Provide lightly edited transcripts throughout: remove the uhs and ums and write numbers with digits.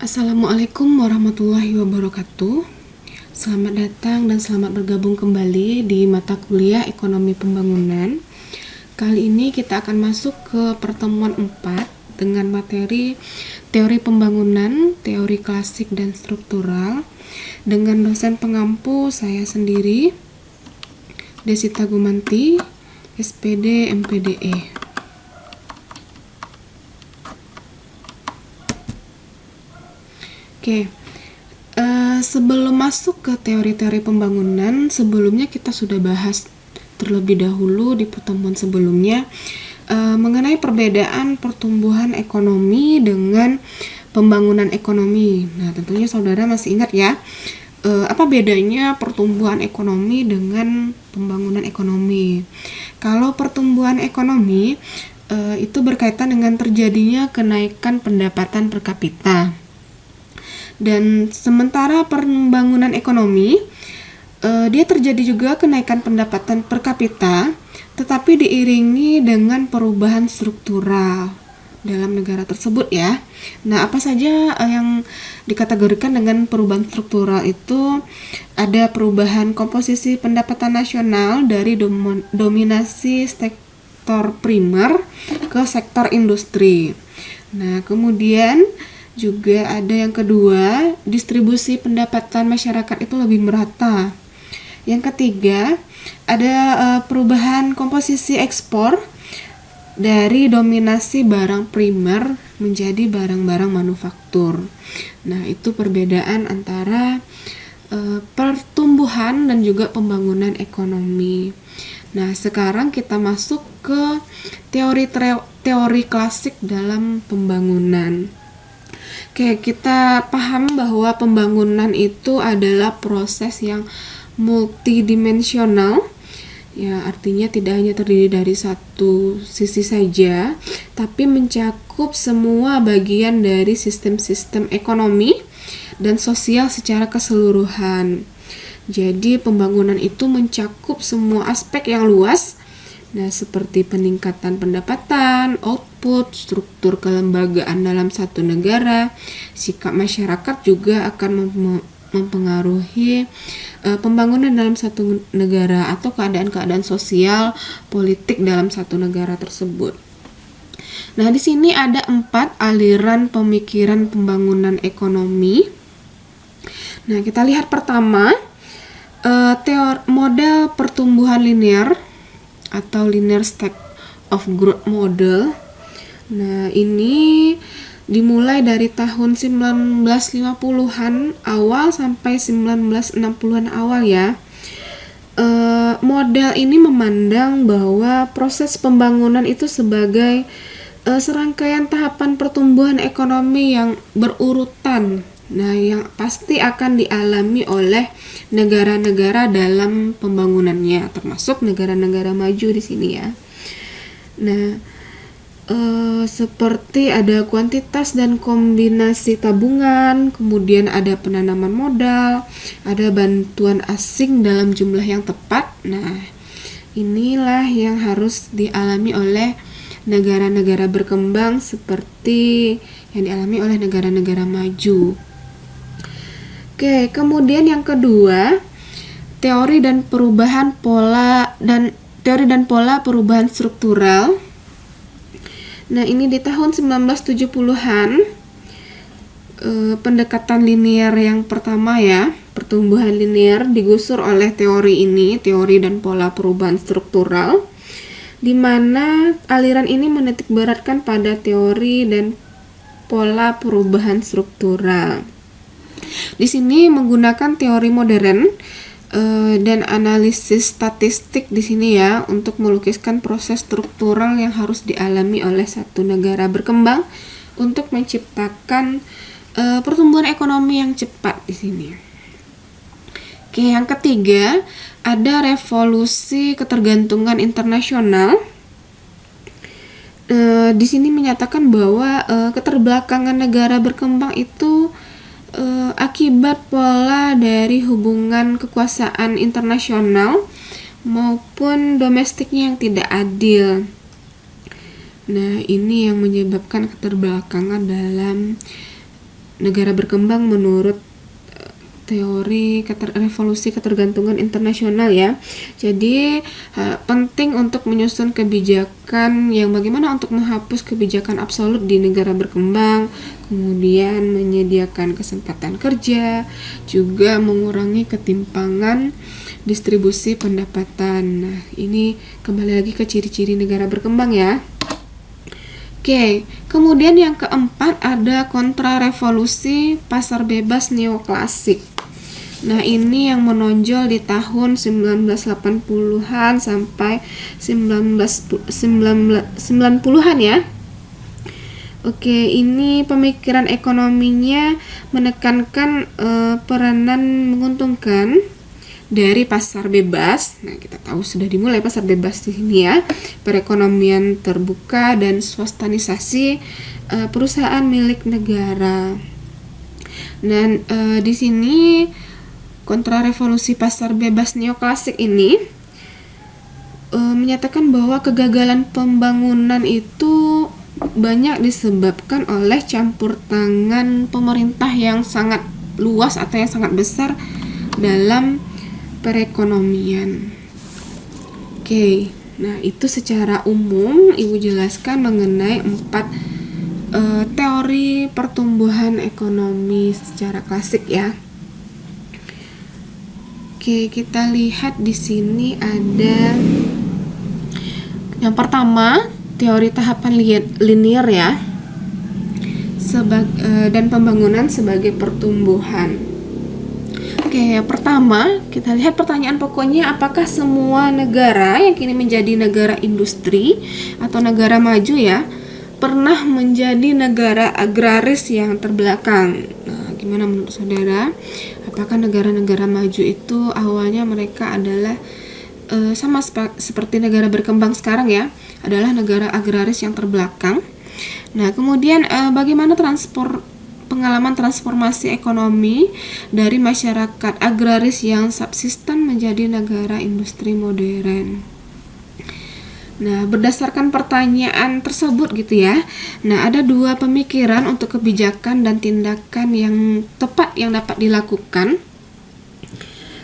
Assalamualaikum warahmatullahi wabarakatuh. Selamat datang dan selamat bergabung kembali di mata kuliah Ekonomi Pembangunan. Kali ini kita akan masuk ke pertemuan 4 dengan materi teori pembangunan, teori klasik dan struktural dengan dosen pengampu saya sendiri, Desita Gumanti, SPD MPDE. Oke, sebelum masuk ke teori-teori pembangunan, sebelumnya kita sudah bahas terlebih dahulu di pertemuan sebelumnya mengenai perbedaan pertumbuhan ekonomi dengan pembangunan ekonomi. Nah, tentunya saudara masih ingat ya, apa bedanya pertumbuhan ekonomi dengan pembangunan ekonomi. Kalau pertumbuhan ekonomi itu berkaitan dengan terjadinya kenaikan pendapatan per kapita. Dan sementara pembangunan ekonomi, dia terjadi juga kenaikan pendapatan per kapita, tetapi diiringi dengan perubahan struktural dalam negara tersebut ya. Nah, apa saja yang dikategorikan dengan perubahan struktural itu? Ada perubahan komposisi pendapatan nasional dari dominasi sektor primer ke sektor industri. Nah, kemudian juga ada yang kedua, distribusi pendapatan masyarakat itu lebih merata. Yang ketiga, ada perubahan komposisi ekspor dari dominasi barang primer menjadi barang-barang manufaktur. Nah, itu perbedaan antara pertumbuhan dan juga pembangunan ekonomi. Nah, sekarang kita masuk ke teori klasik dalam pembangunan. Oke, kita paham bahwa pembangunan itu adalah proses yang multidimensional. Ya, artinya tidak hanya terdiri dari satu sisi saja, tapi mencakup semua bagian dari sistem-sistem ekonomi dan sosial secara keseluruhan. Jadi, pembangunan itu mencakup semua aspek yang luas. Nah, seperti peningkatan pendapatan, output, struktur kelembagaan dalam satu negara, sikap masyarakat juga akan mempengaruhi pembangunan dalam satu negara atau keadaan-keadaan sosial, politik dalam satu negara tersebut. Nah, di sini ada 4 aliran pemikiran pembangunan ekonomi. Nah, kita lihat pertama, model pertumbuhan linear atau linear state of growth model. Nah, ini dimulai dari tahun 1950-an awal sampai 1960-an awal ya. Model ini memandang bahwa proses pembangunan itu sebagai serangkaian tahapan pertumbuhan ekonomi yang berurutan. Nah, yang pasti akan dialami oleh negara-negara dalam pembangunannya, termasuk negara-negara maju di sini ya. Nah, seperti ada kuantitas dan kombinasi tabungan, kemudian ada penanaman modal, ada bantuan asing dalam jumlah yang tepat. Nah, inilah yang harus dialami oleh negara-negara berkembang seperti yang dialami oleh negara-negara maju. Oke, kemudian yang kedua, teori dan pola perubahan struktural. Nah, ini di tahun 1970-an pendekatan linear yang pertama ya, pertumbuhan linear digusur oleh teori ini, teori dan pola perubahan struktural, di mana aliran ini menitik beratkan pada teori dan pola perubahan struktural. Di sini menggunakan teori modern dan analisis statistik di sini ya untuk melukiskan proses struktural yang harus dialami oleh satu negara berkembang untuk menciptakan pertumbuhan ekonomi yang cepat di sini. Oke, yang ketiga ada revolusi ketergantungan internasional. Di sini menyatakan bahwa keterbelakangan negara berkembang itu akibat pola dari hubungan kekuasaan internasional maupun domestiknya yang tidak adil. Nah, ini yang menyebabkan keterbelakangan dalam negara berkembang menurut teori revolusi ketergantungan internasional ya. Jadi penting untuk menyusun kebijakan yang bagaimana untuk menghapus kebijakan absolut di negara berkembang, kemudian menyediakan kesempatan kerja, juga mengurangi ketimpangan distribusi pendapatan. Nah, ini kembali lagi ke ciri-ciri negara berkembang ya. Oke, kemudian yang keempat ada kontrarevolusi pasar bebas neoklasik. Nah, ini yang menonjol di tahun 1980-an sampai 1990-an ya. Oke, ini pemikiran ekonominya menekankan peranan menguntungkan dari pasar bebas. Nah, kita tahu sudah dimulai pasar bebas di sini ya. Perekonomian terbuka dan swastanisasi perusahaan milik negara. Dan di sini kontrarevolusi pasar bebas neoklasik ini menyatakan bahwa kegagalan pembangunan itu banyak disebabkan oleh campur tangan pemerintah yang sangat luas atau yang sangat besar dalam perekonomian. Oke, nah itu secara umum Ibu jelaskan mengenai 4 teori pertumbuhan ekonomi secara klasik ya. Oke, kita lihat di sini ada yang pertama teori tahapan linear ya, dan pembangunan sebagai pertumbuhan. Oke, yang pertama kita lihat pertanyaan pokoknya, apakah semua negara yang kini menjadi negara industri atau negara maju ya pernah menjadi negara agraris yang terbelakang? Nah, gimana menurut saudara? Apakah negara-negara maju itu awalnya mereka adalah sama seperti negara berkembang sekarang ya, adalah negara agraris yang terbelakang? Nah, kemudian bagaimana pengalaman transformasi ekonomi dari masyarakat agraris yang subsisten menjadi negara industri modern? Nah, berdasarkan pertanyaan tersebut gitu ya. Nah, ada 2 pemikiran untuk kebijakan dan tindakan yang tepat yang dapat dilakukan.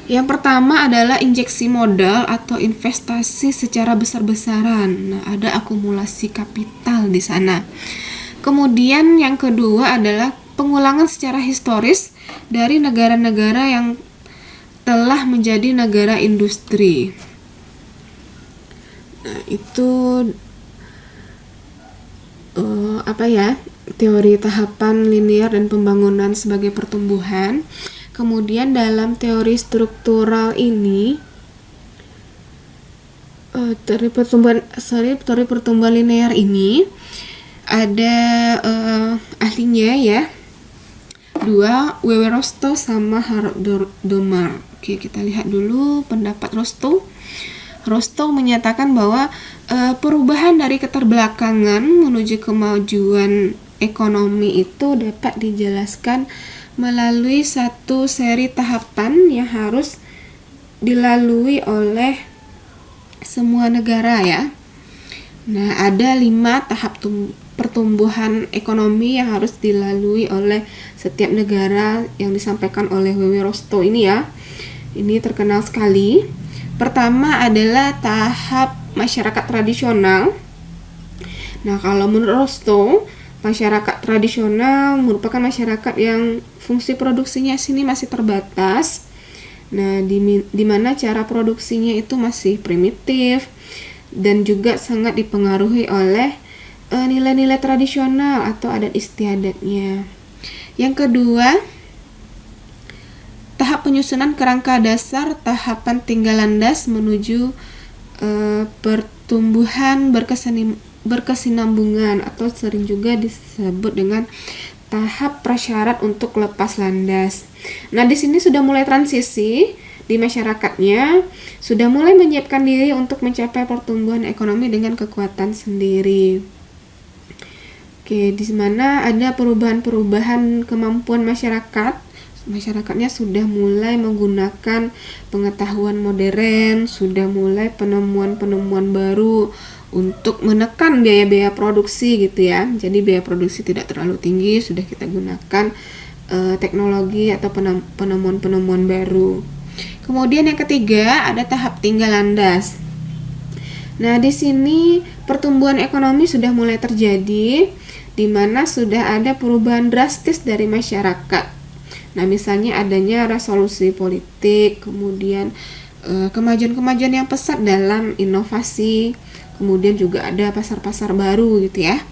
Yang pertama adalah injeksi modal atau investasi secara besar-besaran. Nah, ada akumulasi kapital di sana. Kemudian yang kedua adalah pengulangan secara historis dari negara-negara yang telah menjadi negara industri. Nah, itu teori tahapan linear dan pembangunan sebagai pertumbuhan. Kemudian dalam teori struktural ini teori pertumbuhan linear ini ada ahlinya ya, 2, W.W. Rostow sama Harold Domar. Oke, kita lihat dulu pendapat Rostow. Rostow menyatakan bahwa perubahan dari keterbelakangan menuju kemajuan ekonomi itu dapat dijelaskan melalui satu seri tahapan yang harus dilalui oleh semua negara ya. Nah, ada 5 tahap pertumbuhan ekonomi yang harus dilalui oleh setiap negara yang disampaikan oleh W.W. Rostow ini ya. Ini terkenal sekali. Pertama adalah tahap masyarakat tradisional. Nah, kalau menurut Rostow, masyarakat tradisional merupakan masyarakat yang fungsi produksinya sini masih terbatas. Nah, di mana cara produksinya itu masih primitif dan juga sangat dipengaruhi oleh nilai-nilai tradisional atau adat istiadatnya. Yang kedua, tahap penyusunan kerangka dasar tahapan tinggal landas menuju pertumbuhan berkesinambungan atau sering juga disebut dengan tahap prasyarat untuk lepas landas. Nah, di sini sudah mulai transisi di masyarakatnya, sudah mulai menyiapkan diri untuk mencapai pertumbuhan ekonomi dengan kekuatan sendiri. Oke, di mana ada perubahan-perubahan kemampuan masyarakatnya sudah mulai menggunakan pengetahuan modern, sudah mulai penemuan-penemuan baru untuk menekan biaya-biaya produksi gitu ya. Jadi biaya produksi tidak terlalu tinggi, sudah kita gunakan teknologi atau penemuan-penemuan baru. Kemudian yang ketiga ada tahap tinggal landas. Nah, di sini pertumbuhan ekonomi sudah mulai terjadi, di mana sudah ada perubahan drastis dari masyarakat. Nah, misalnya adanya resolusi politik, kemudian kemajuan-kemajuan yang pesat dalam inovasi, kemudian juga ada pasar-pasar baru gitu ya.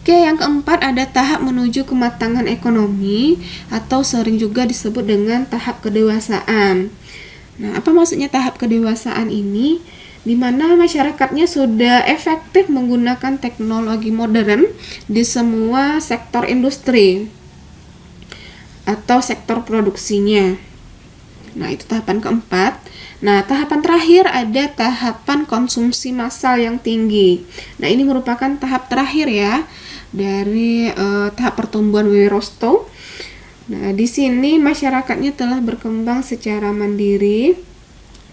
Oke, yang keempat ada tahap menuju kematangan ekonomi atau sering juga disebut dengan tahap kedewasaan. Nah, apa maksudnya tahap kedewasaan ini? Di mana masyarakatnya sudah efektif menggunakan teknologi modern di semua sektor industri atau sektor produksinya. Nah, itu tahapan keempat. Nah, tahapan terakhir ada tahapan konsumsi massal yang tinggi. Nah, ini merupakan tahap terakhir ya dari tahap pertumbuhan Wirastow. Nah, di sini masyarakatnya telah berkembang secara mandiri.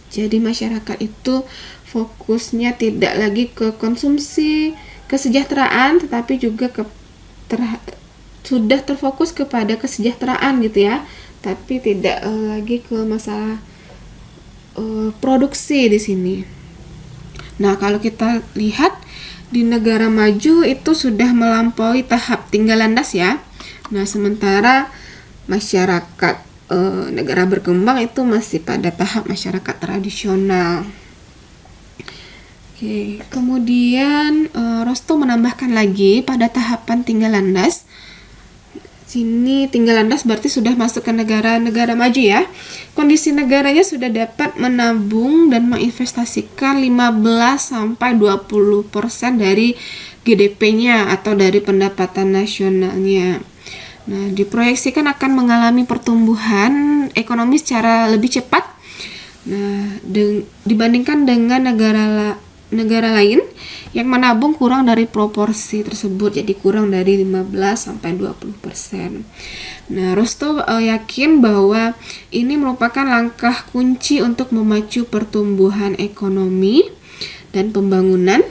Jadi masyarakat itu fokusnya tidak lagi ke konsumsi kesejahteraan, tetapi juga sudah terfokus kepada kesejahteraan gitu ya, tapi tidak lagi ke masalah produksi di sini. Nah, kalau kita lihat di negara maju itu sudah melampaui tahap tinggal landas ya. Nah, sementara masyarakat negara berkembang itu masih pada tahap masyarakat tradisional. Oke, kemudian Rostow menambahkan lagi pada tahapan tinggal landas. Sini tinggal landas berarti sudah masuk ke negara-negara maju ya. Kondisi negaranya sudah dapat menabung dan menginvestasikan 15-20% dari GDP-nya atau dari pendapatan nasionalnya. Nah, diproyeksikan akan mengalami pertumbuhan ekonomi secara lebih cepat. Nah, dibandingkan dengan negara lain yang menabung kurang dari proporsi tersebut, jadi kurang dari 15-20%. Nah, Rostow yakin bahwa ini merupakan langkah kunci untuk memacu pertumbuhan ekonomi dan pembangunan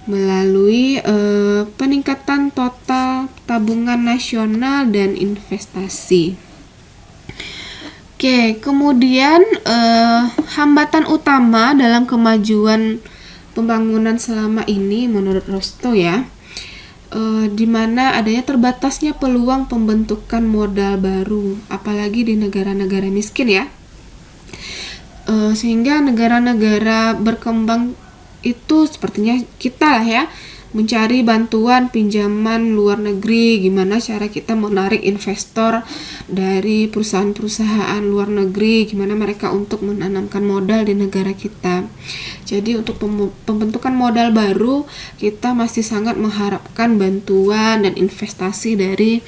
melalui peningkatan total tabungan nasional dan investasi. Oke, kemudian hambatan utama dalam kemajuan pembangunan selama ini menurut Rostow ya, di mana adanya terbatasnya peluang pembentukan modal baru, apalagi di negara-negara miskin ya, sehingga negara-negara berkembang itu sepertinya kita lah ya, mencari bantuan pinjaman luar negeri, gimana cara kita menarik investor dari perusahaan-perusahaan luar negeri, gimana mereka untuk menanamkan modal di negara kita. Jadi untuk pembentukan modal baru kita masih sangat mengharapkan bantuan dan investasi dari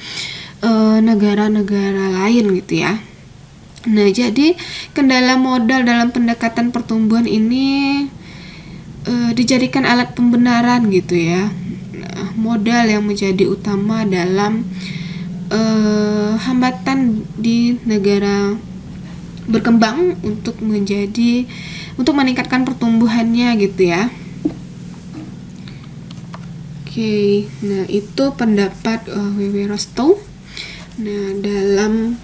negara-negara lain gitu ya. Nah, jadi kendala modal dalam pendekatan pertumbuhan ini dijadikan alat pembenaran gitu ya. Nah, modal yang menjadi utama dalam hambatan di negara berkembang untuk meningkatkan pertumbuhannya gitu ya. Oke, nah itu pendapat W.W. Rostow. Nah, dalam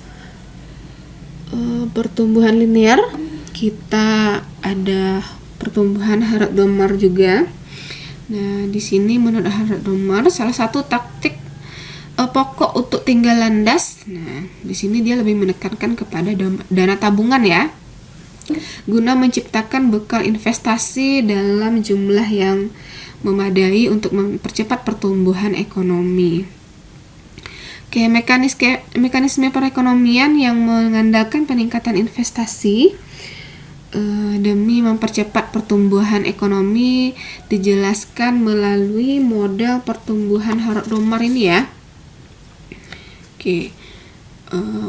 pertumbuhan linear kita ada pertumbuhan Harrod-Domar juga. Nah, di sini menurut Harrod-Domar salah satu taktik pokok untuk tinggal landas. Nah, di sini dia lebih menekankan kepada dana tabungan ya, guna menciptakan bekal investasi dalam jumlah yang memadai untuk mempercepat pertumbuhan ekonomi. Oke, mekanisme perekonomian yang mengandalkan peningkatan investasi demi mempercepat pertumbuhan ekonomi dijelaskan melalui model pertumbuhan Harrod-Domar ini ya. Oke,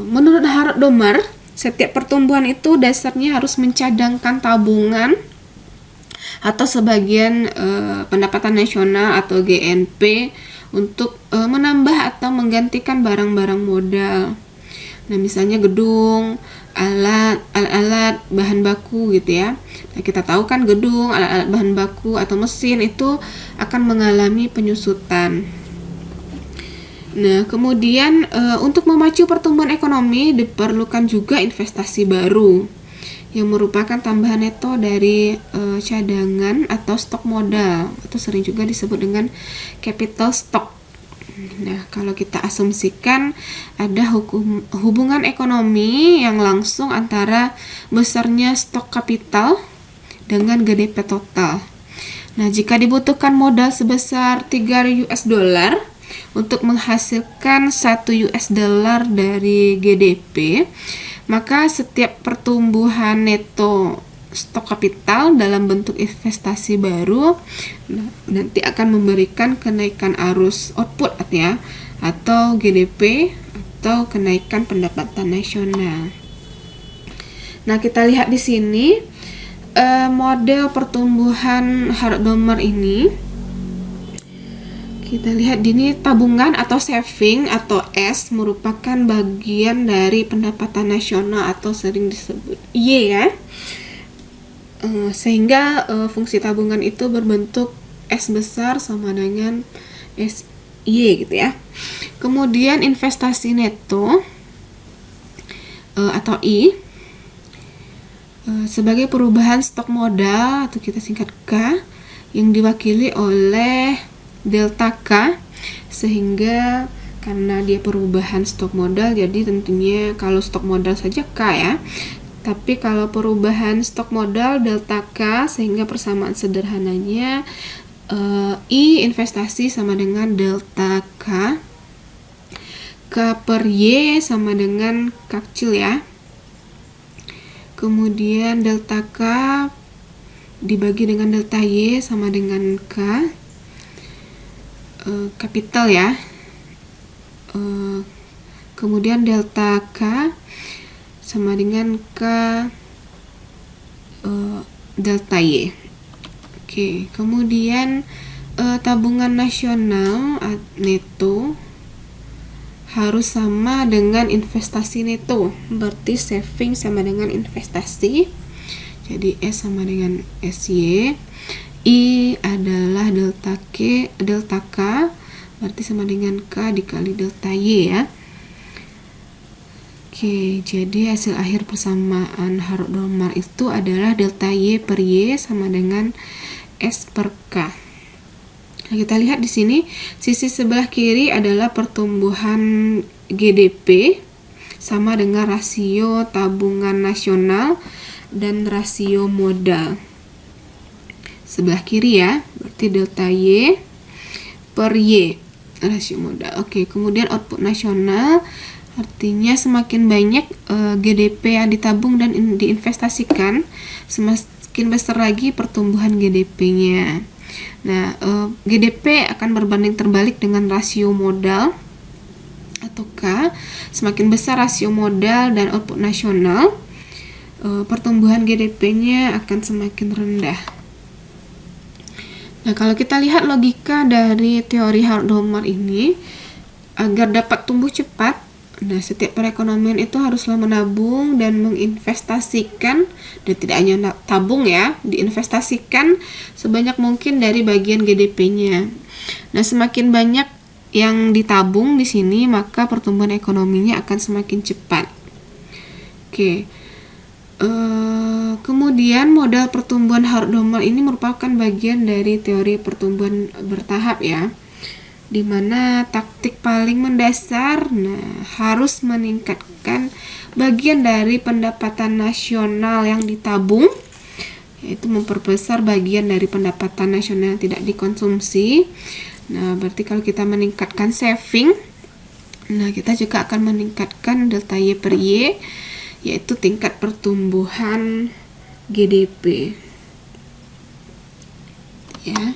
menurut Harrod-Domar, setiap pertumbuhan itu dasarnya harus mencadangkan tabungan atau sebagian pendapatan nasional atau GNP untuk menambah atau menggantikan barang-barang modal. Nah, misalnya gedung, alat-alat, bahan baku gitu ya. Nah, kita tahu kan gedung, alat-alat bahan baku atau mesin itu akan mengalami penyusutan. Nah, kemudian untuk memacu pertumbuhan ekonomi diperlukan juga investasi baru yang merupakan tambahan neto dari cadangan atau stok modal, atau sering juga disebut dengan capital stock. Nah, kalau kita asumsikan ada hubungan ekonomi yang langsung antara besarnya stok kapital dengan GDP total. Nah, jika dibutuhkan modal sebesar 3 US dollar untuk menghasilkan 1 US dollar dari GDP, maka setiap pertumbuhan neto stok kapital dalam bentuk investasi baru nanti akan memberikan kenaikan arus output ya, atau GDP, atau kenaikan pendapatan nasional. Nah, kita lihat di sini model pertumbuhan Hardt-Dommer ini. Kita lihat di sini tabungan atau saving atau S merupakan bagian dari pendapatan nasional atau sering disebut Y ya. Sehingga fungsi tabungan itu berbentuk S besar sama dengan SY gitu ya. Kemudian investasi neto atau I sebagai perubahan stok modal atau kita singkat K yang diwakili oleh delta K, sehingga karena dia perubahan stok modal jadi tentunya kalau stok modal saja K ya, tapi kalau perubahan stok modal delta K, sehingga persamaan sederhananya I investasi sama dengan delta K, K per Y sama dengan K kecil ya. Kemudian delta K dibagi dengan delta Y sama dengan K kapital ya. Kemudian delta K sama dengan K delta Y. Oke, kemudian tabungan nasional neto harus sama dengan investasi neto, berarti saving sama dengan investasi, jadi S sama dengan SY. I adalah delta K, berarti sama dengan K dikali delta Y ya. Oke, jadi hasil akhir persamaan Hardt-Dommer itu adalah delta Y per Y sama dengan S per K. Nah, kita lihat di sini sisi sebelah kiri adalah pertumbuhan GDP sama dengan rasio tabungan nasional dan rasio modal. Sebelah kiri ya, berarti delta Y per Y rasio modal. Oke, kemudian output nasional artinya semakin banyak GDP yang ditabung dan diinvestasikan, semakin besar lagi pertumbuhan GDP-nya. Nah, GDP akan berbanding terbalik dengan rasio modal atau K. Semakin besar rasio modal dan output nasional, pertumbuhan GDP-nya akan semakin rendah. Nah, kalau kita lihat logika dari teori Hardt-Dommer ini, agar dapat tumbuh cepat, nah setiap perekonomian itu haruslah menabung dan menginvestasikan, dan tidak hanya tabung ya, diinvestasikan sebanyak mungkin dari bagian GDP-nya. Nah, semakin banyak yang ditabung di sini, maka pertumbuhan ekonominya akan semakin cepat. Oke. Kemudian modal pertumbuhan Hardt-Dommer ini merupakan bagian dari teori pertumbuhan bertahap ya, di mana taktik paling mendasar harus meningkatkan bagian dari pendapatan nasional yang ditabung, yaitu memperbesar bagian dari pendapatan nasional yang tidak dikonsumsi. Nah, berarti kalau kita meningkatkan saving, nah kita juga akan meningkatkan delta Y per Y, yaitu tingkat pertumbuhan GDP. Ya.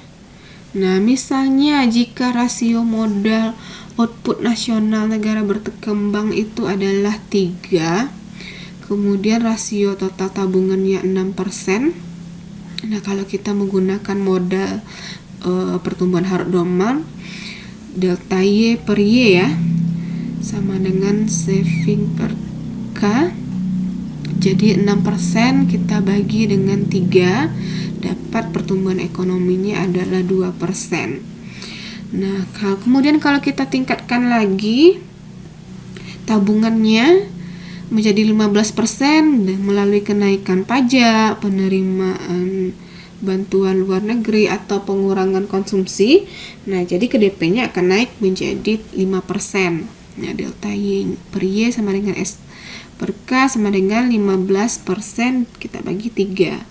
Nah, misalnya jika rasio modal output nasional negara berkembang itu adalah 3, kemudian rasio total tabungannya 6%. Nah, kalau kita menggunakan modal pertumbuhan Hardt-Dommer, delta Y per Y ya, sama dengan saving per K. Jadi 6% kita bagi dengan 3, dapat pertumbuhan ekonominya adalah 2%. Nah, kemudian kalau kita tingkatkan lagi tabungannya menjadi 15% melalui kenaikan pajak, penerimaan bantuan luar negeri atau pengurangan konsumsi. Nah, jadi KDP-nya akan naik menjadi 5%. Nah, delta Y per Y sama dengan S per K sama dengan 15%, kita bagi 3.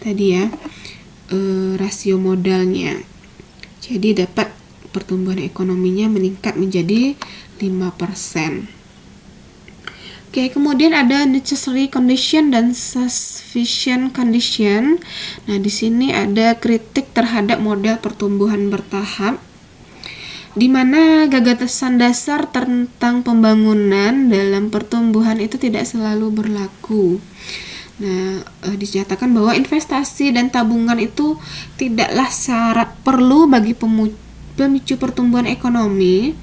Tadi ya, rasio modalnya. Jadi dapat pertumbuhan ekonominya meningkat menjadi 5%. Oke, kemudian ada necessary condition dan sufficient condition. Nah, di sini ada kritik terhadap model pertumbuhan bertahap, di mana gagasan dasar tentang pembangunan dalam pertumbuhan itu tidak selalu berlaku. Nah, dinyatakan bahwa investasi dan tabungan itu tidaklah syarat perlu bagi pemicu pertumbuhan ekonomi,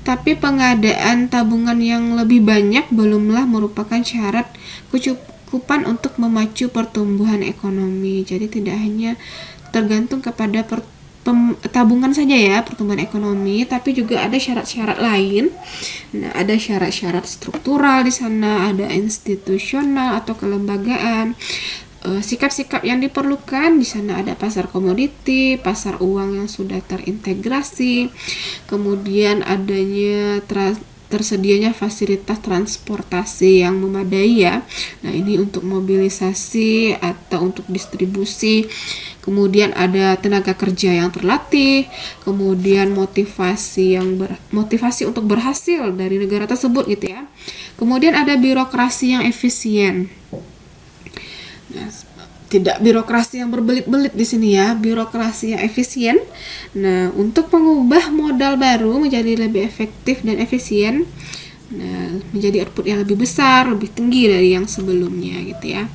tapi pengadaan tabungan yang lebih banyak belumlah merupakan syarat kecukupan untuk memacu pertumbuhan ekonomi. Jadi tidak hanya tergantung kepada tabungan saja ya pertumbuhan ekonomi, tapi juga ada syarat-syarat lain. Nah, ada syarat-syarat struktural di sana, ada institusional atau kelembagaan. Sikap-sikap yang diperlukan di sana ada pasar komoditi, pasar uang yang sudah terintegrasi, kemudian adanya tersedianya fasilitas transportasi yang memadai ya. Nah, ini untuk mobilisasi atau untuk distribusi. Kemudian ada tenaga kerja yang terlatih, kemudian motivasi untuk berhasil dari negara tersebut gitu ya. Kemudian ada birokrasi yang efisien. Nah, tidak birokrasi yang berbelit-belit di sini ya, birokrasi yang efisien. Nah, untuk mengubah modal baru menjadi lebih efektif dan efisien, nah, menjadi output yang lebih besar, lebih tinggi dari yang sebelumnya gitu ya.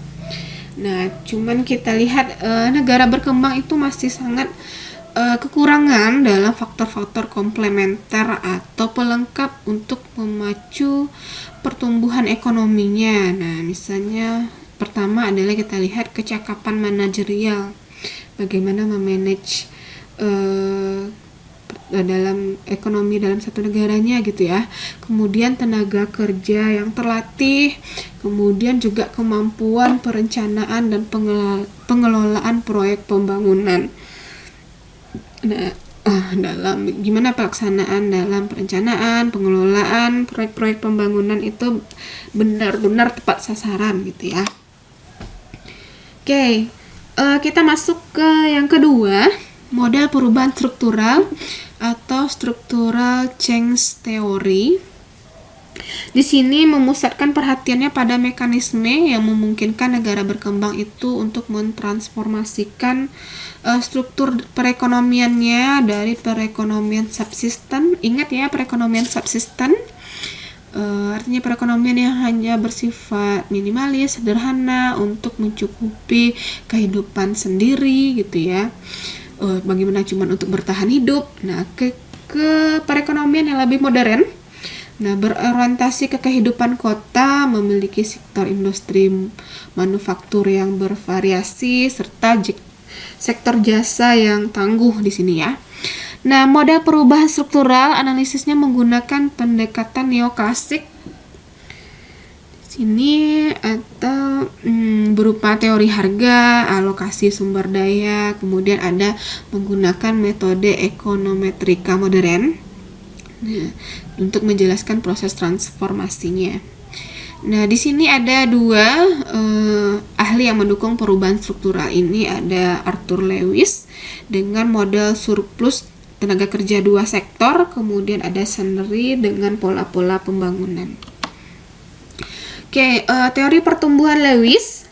Nah, cuman kita lihat negara berkembang itu masih sangat kekurangan dalam faktor-faktor komplementer atau pelengkap untuk memacu pertumbuhan ekonominya. Nah, misalnya pertama adalah kita lihat kecakapan manajerial, bagaimana memanage dalam ekonomi dalam satu negaranya gitu ya. Kemudian tenaga kerja yang terlatih, kemudian juga kemampuan perencanaan dan pengelolaan proyek pembangunan. Nah, dalam gimana pelaksanaan dalam perencanaan, pengelolaan proyek-proyek pembangunan itu benar-benar tepat sasaran gitu ya. Oke, kita masuk ke yang kedua, model perubahan struktural atau structural change theory. Di sini memusatkan perhatiannya pada mekanisme yang memungkinkan negara berkembang itu untuk mentransformasikan struktur perekonomiannya dari perekonomian subsisten. Ingat ya, perekonomian subsisten artinya perekonomian yang hanya bersifat minimalis, sederhana untuk mencukupi kehidupan sendiri gitu ya. Bagaimana cuman untuk bertahan hidup. Nah, ke perekonomian yang lebih modern. Nah, berorientasi ke kehidupan kota, memiliki sektor industri manufaktur yang bervariasi serta sektor jasa yang tangguh di sini ya. Nah, model perubahan struktural analisisnya menggunakan pendekatan neoklasik sini atau berupa teori harga, alokasi sumber daya, kemudian ada menggunakan metode ekonometrika modern untuk menjelaskan proses transformasinya. Nah, di sini ada dua ahli yang mendukung perubahan struktural ini, ada Arthur Lewis dengan model surplus tenaga kerja dua sektor, kemudian ada Sanderi dengan pola-pola pembangunan. Oke, teori pertumbuhan Lewis,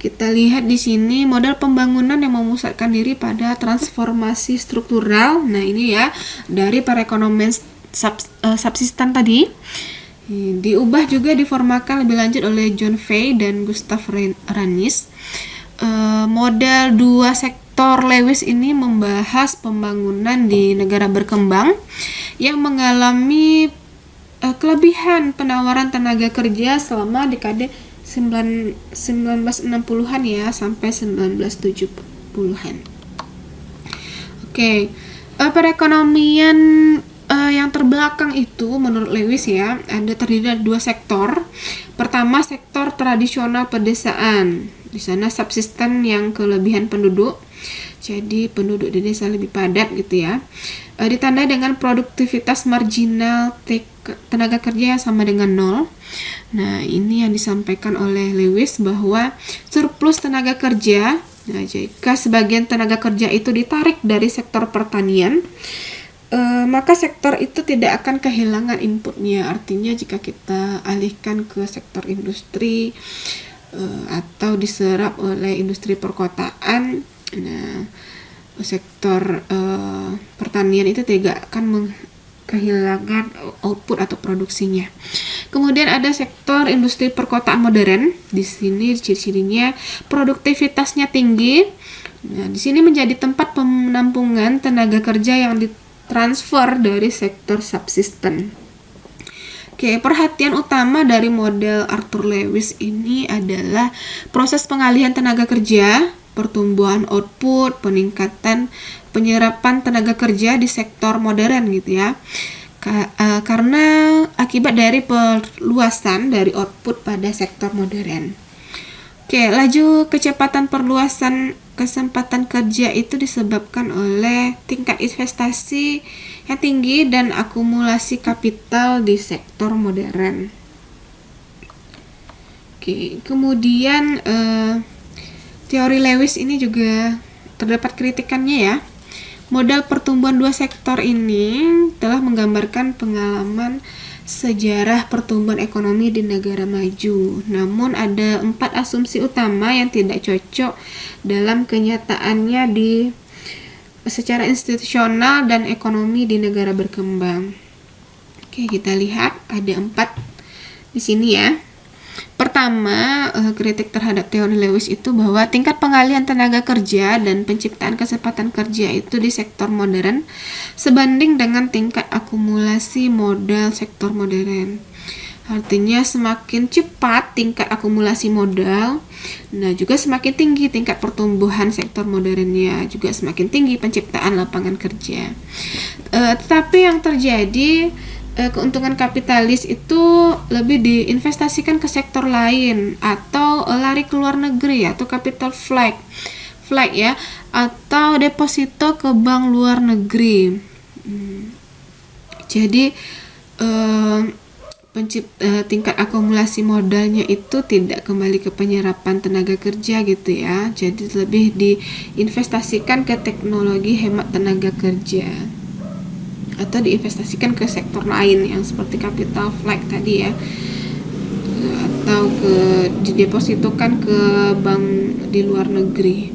kita lihat di sini model pembangunan yang memusatkan diri pada transformasi struktural. Nah, ini ya dari perekonomian subsisten tadi diubah juga diformalkan lebih lanjut oleh John Fay dan Gustav Ranis. Model dua sektor Lewis ini membahas pembangunan di negara berkembang yang mengalami kelebihan penawaran tenaga kerja selama dekade 1960-an ya sampai 1970-an. Oke. Perekonomian yang terbelakang itu menurut Lewis ya, terdiri dari 2 sektor. Pertama, sektor tradisional pedesaan. Di sana subsisten yang kelebihan penduduk. Jadi penduduk di desa lebih padat gitu ya. Ditandai dengan produktivitas marginal tenaga kerja yang sama dengan 0. Nah, ini yang disampaikan oleh Lewis bahwa surplus tenaga kerja. Nah, jika sebagian tenaga kerja itu ditarik dari sektor pertanian, maka sektor itu tidak akan kehilangan inputnya. Artinya jika kita alihkan ke sektor industri atau diserap oleh industri perkotaan, nah sektor pertanian itu tidak akan kehilangan output atau produksinya. Kemudian ada sektor industri perkotaan modern. Di sini ciri-cirinya produktivitasnya tinggi. Nah, di sini menjadi tempat penampungan tenaga kerja yang ditransfer dari sektor subsisten. Oke, perhatian utama dari model Arthur Lewis ini adalah proses pengalihan tenaga kerja, pertumbuhan output, peningkatan penyerapan tenaga kerja di sektor modern gitu ya. Karena akibat dari perluasan dari output pada sektor modern. Oke, laju kecepatan perluasan kesempatan kerja itu disebabkan oleh tingkat investasi yang tinggi dan akumulasi kapital di sektor modern. Oke, kemudian teori Lewis ini juga terdapat kritikannya ya. Model pertumbuhan 2 sektor ini telah menggambarkan pengalaman sejarah pertumbuhan ekonomi di negara maju. Namun ada 4 asumsi utama yang tidak cocok dalam kenyataannya secara institusional dan ekonomi di negara berkembang. Oke, kita lihat ada 4 di sini ya. Pertama, kritik terhadap teori Lewis itu bahwa tingkat pengalihan tenaga kerja dan penciptaan kesempatan kerja itu di sektor modern sebanding dengan tingkat akumulasi modal sektor modern. Artinya semakin cepat tingkat akumulasi modal, nah juga semakin tinggi tingkat pertumbuhan sektor modernnya, juga semakin tinggi penciptaan lapangan kerja. Tetapi yang terjadi, keuntungan kapitalis itu lebih diinvestasikan ke sektor lain atau lari ke luar negeri atau capital flight ya, atau deposito ke bank luar negeri. Jadi tingkat akumulasi modalnya itu tidak kembali ke penyerapan tenaga kerja gitu ya. Jadi lebih diinvestasikan ke teknologi hemat tenaga kerja atau diinvestasikan ke sektor lain yang seperti capital flight tadi ya, atau didepositokan ke bank di luar negeri.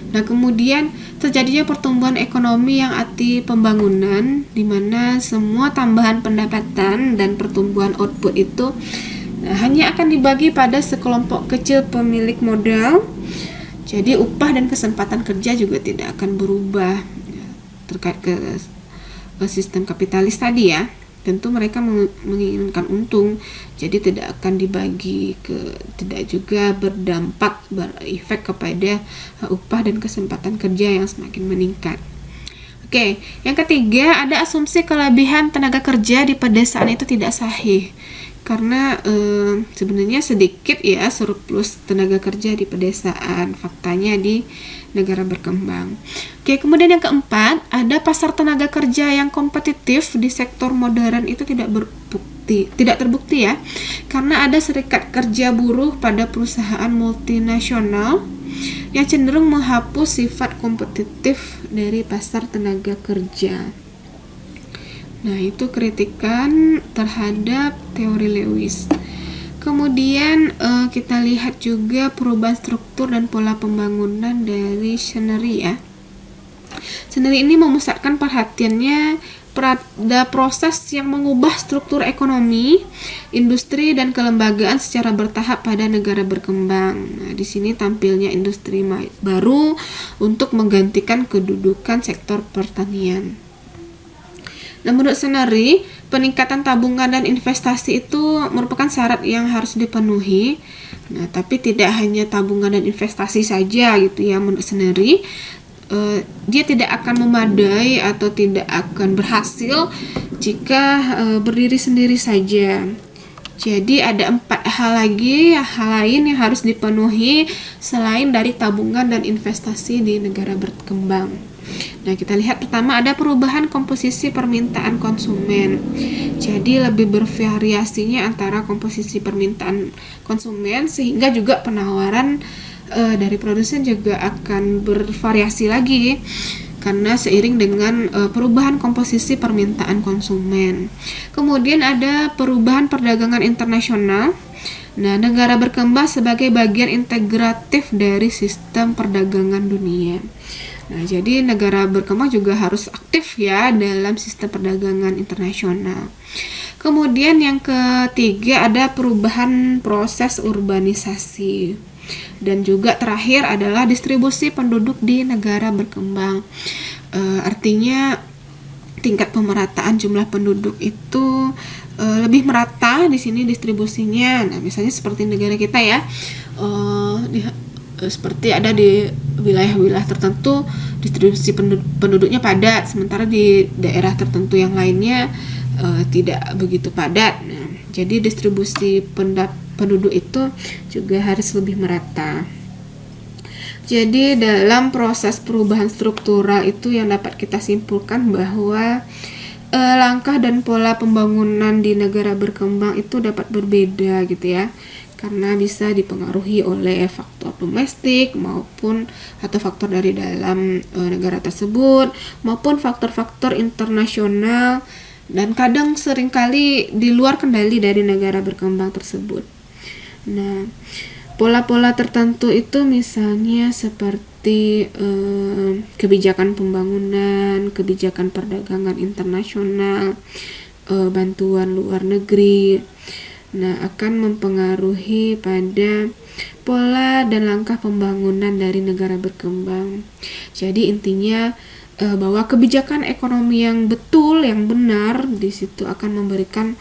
Nah, kemudian terjadinya pertumbuhan ekonomi yang anti pembangunan, di mana semua tambahan pendapatan dan pertumbuhan output itu hanya akan dibagi pada sekelompok kecil pemilik modal. Jadi upah dan kesempatan kerja juga tidak akan berubah terkait ke sistem kapitalis tadi ya. Tentu mereka menginginkan untung, jadi tidak akan dibagi tidak juga berefek kepada upah dan kesempatan kerja yang semakin meningkat. Oke, yang ketiga ada asumsi kelebihan tenaga kerja di pedesaan itu tidak sahih. Karena sebenarnya sedikit ya surplus tenaga kerja di pedesaan, faktanya di negara berkembang. Oke, kemudian yang keempat, ada pasar tenaga kerja yang kompetitif di sektor modern itu tidak terbukti ya. Karena ada serikat kerja buruh pada perusahaan multinasional yang cenderung menghapus sifat kompetitif dari pasar tenaga kerja. Nah, itu kritikan terhadap teori Lewis. Kemudian kita lihat juga perubahan struktur dan pola pembangunan dari Chenery ya. Chenery ini memusatkan perhatiannya pada proses yang mengubah struktur ekonomi, industri dan kelembagaan secara bertahap pada negara berkembang. Nah, di sini tampilnya industri baru untuk menggantikan kedudukan sektor pertanian. Nah, menurut Chenery, peningkatan tabungan dan investasi itu merupakan syarat yang harus dipenuhi. Nah, tapi tidak hanya tabungan dan investasi saja gitu ya menurut Chenery. dia tidak akan memadai atau tidak akan berhasil jika berdiri sendiri saja. Jadi ada 4 hal lain yang harus dipenuhi selain dari tabungan dan investasi di negara berkembang. Nah, kita lihat pertama ada perubahan komposisi permintaan konsumen. Jadi lebih bervariasinya antara komposisi permintaan konsumen, sehingga juga penawaran dari produsen juga akan bervariasi lagi karena seiring dengan perubahan komposisi permintaan konsumen. Kemudian ada perubahan perdagangan internasional. Nah, negara berkembang sebagai bagian integratif dari sistem perdagangan dunia. Nah, jadi negara berkembang juga harus aktif ya dalam sistem perdagangan internasional. Kemudian yang ketiga ada perubahan proses urbanisasi. Dan juga terakhir adalah distribusi penduduk di negara berkembang. Artinya tingkat pemerataan jumlah penduduk itu lebih merata di sini distribusinya. Nah, misalnya seperti negara kita ya, seperti ada di wilayah-wilayah tertentu distribusi penduduknya padat, sementara di daerah tertentu yang lainnya tidak begitu padat. Nah, jadi distribusi penduduk itu juga harus lebih merata. Jadi dalam proses perubahan struktural itu yang dapat kita simpulkan bahwa langkah dan pola pembangunan di negara berkembang itu dapat berbeda gitu ya, karena bisa dipengaruhi oleh faktor domestik maupun atau faktor dari dalam negara tersebut maupun faktor-faktor internasional dan kadang seringkali di luar kendali dari negara berkembang tersebut. Nah, pola-pola tertentu itu misalnya seperti kebijakan pembangunan, kebijakan perdagangan internasional, bantuan luar negeri. Nah, akan mempengaruhi pada pola dan langkah pembangunan dari negara berkembang. Jadi intinya bahwa kebijakan ekonomi yang betul, yang benar di situ akan memberikan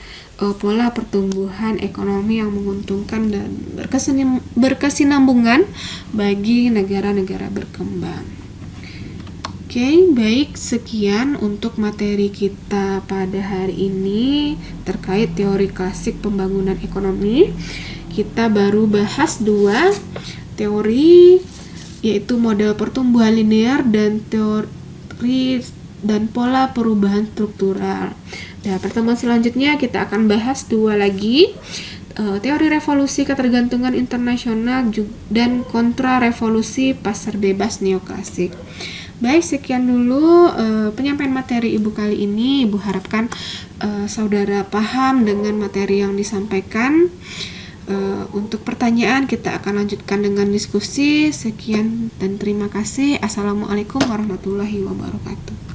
pola pertumbuhan ekonomi yang menguntungkan dan berkesinambungan bagi negara-negara berkembang. Oke, baik, sekian untuk materi kita pada hari ini terkait teori klasik pembangunan ekonomi. Kita baru bahas 2 teori, yaitu model pertumbuhan linear dan teori dan pola perubahan struktural. Nah, pertemuan selanjutnya kita akan bahas 2 lagi, teori revolusi ketergantungan internasional dan kontra revolusi pasar bebas neoklasik. Baik, sekian dulu penyampaian materi Ibu kali ini. Ibu harapkan saudara paham dengan materi yang disampaikan. Untuk pertanyaan kita akan lanjutkan dengan diskusi. Sekian dan terima kasih. Assalamualaikum warahmatullahi wabarakatuh.